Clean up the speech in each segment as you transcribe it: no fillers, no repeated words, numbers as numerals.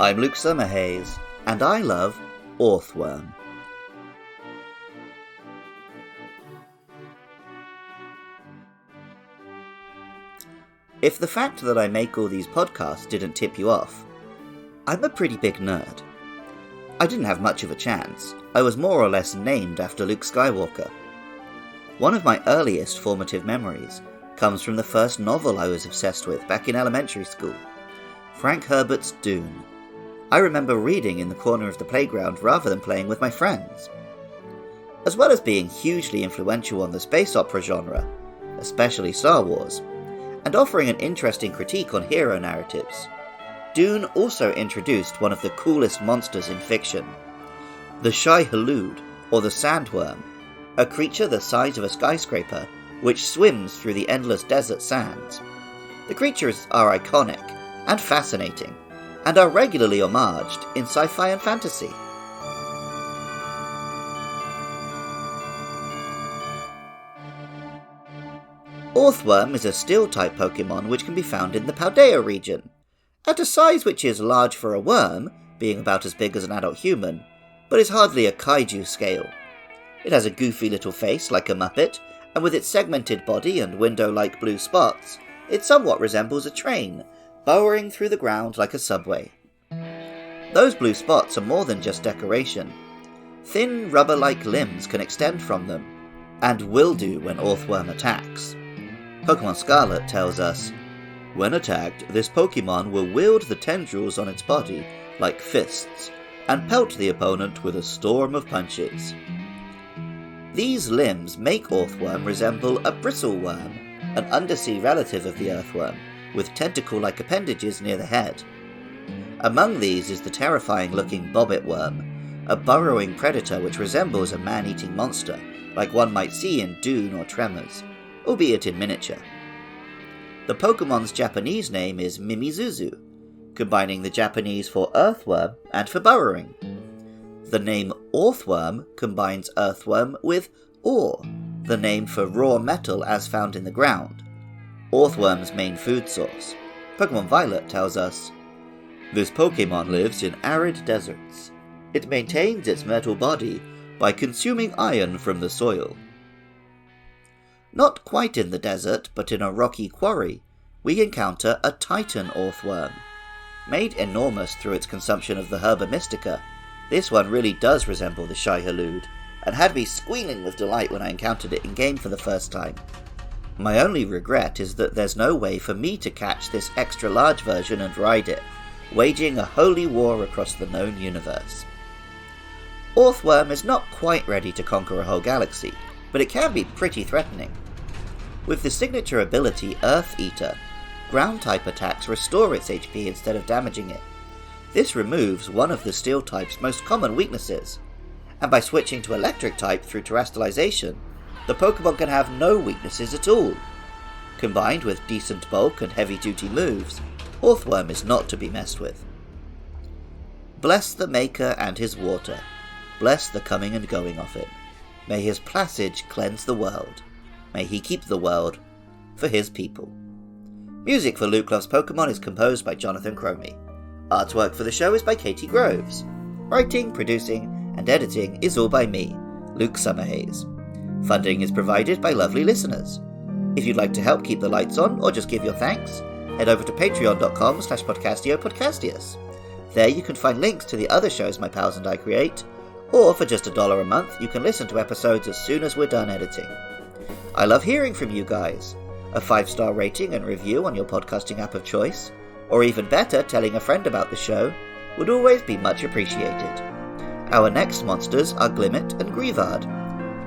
I'm Luke Summerhaze, and I love Orthworm. If the fact that I make all these podcasts didn't tip you off, I'm a pretty big nerd. I didn't have much of a chance. I was more or less named after Luke Skywalker. One of my earliest formative memories comes from the first novel I was obsessed with back in elementary school, Frank Herbert's Dune. I remember reading in the corner of the playground rather than playing with my friends. As well as being hugely influential on the space opera genre, especially Star Wars, and offering an interesting critique on hero narratives, Dune also introduced one of the coolest monsters in fiction, the Shai-Hulud, or the Sandworm, a creature the size of a skyscraper which swims through the endless desert sands. The creatures are iconic and fascinating, and are regularly homaged in sci-fi and fantasy. Orthworm is a steel-type Pokemon which can be found in the Paldea region, at a size which is large for a worm, being about as big as an adult human, but is hardly a kaiju scale. It has a goofy little face like a Muppet, and with its segmented body and window-like blue spots, it somewhat resembles a train, burrowing through the ground like a subway. Those blue spots are more than just decoration. Thin, rubber-like limbs can extend from them, and will do when Orthworm attacks. Pokemon Scarlet tells us, when attacked, this Pokemon will wield the tendrils on its body like fists, and pelt the opponent with a storm of punches. These limbs make Orthworm resemble a bristleworm, an undersea relative of the earthworm, with tentacle-like appendages near the head. Among these is the terrifying-looking bobbit worm, a burrowing predator which resembles a man-eating monster, like one might see in Dune or Tremors, albeit in miniature. The Pokemon's Japanese name is Mimizuzu, combining the Japanese for earthworm and for burrowing. The name Orthworm combines earthworm with ore, the name for raw metal as found in the ground, Orthworm's main food source. Pokemon Violet tells us, this Pokemon lives in arid deserts. It maintains its metal body by consuming iron from the soil. Not quite in the desert, but in a rocky quarry, we encounter a Titan Orthworm. Made enormous through its consumption of the Herba Mystica, this one really does resemble the Shai-Hulud, and had me squealing with delight when I encountered it in-game for the first time. My only regret is that there's no way for me to catch this extra-large version and ride it, waging a holy war across the known universe. Orthworm is not quite ready to conquer a whole galaxy, but it can be pretty threatening. With the signature ability Earth Eater, ground-type attacks restore its HP instead of damaging it. This removes one of the Steel-type's most common weaknesses, and by switching to Electric-type through terrestrialization, the Pokemon can have no weaknesses at all. Combined with decent bulk and heavy-duty moves, Orthworm is not to be messed with. Bless the Maker and his water. Bless the coming and going of it. May his passage cleanse the world. May he keep the world for his people. Music for Luke Loves Pokemon is composed by Jonathan Cromie. Artwork for the show is by Katie Groves. Writing, producing, and editing is all by me, Luke Summerhaze. Funding is provided by lovely listeners. If you'd like to help keep the lights on, or just give your thanks, head over to patreon.com/podcastio-podcastius. There you can find links to the other shows my pals and I create, or for just $1 a month, you can listen to episodes as soon as we're done editing. I love hearing from you guys. A 5-star rating and review on your podcasting app of choice, or even better, telling a friend about the show, would always be much appreciated. Our next monsters are Glimmet and Greavard.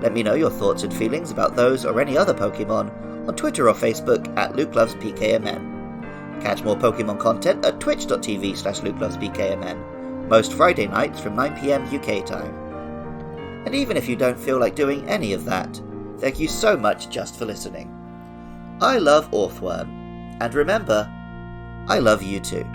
Let me know your thoughts and feelings about those or any other Pokemon on Twitter or Facebook at LukeLovesPKMN. Catch more Pokemon content at twitch.tv/LukeLovesPKMN, most Friday nights from 9 PM UK time. And even if you don't feel like doing any of that, thank you so much just for listening. I love Orthworm, and remember, I love you too.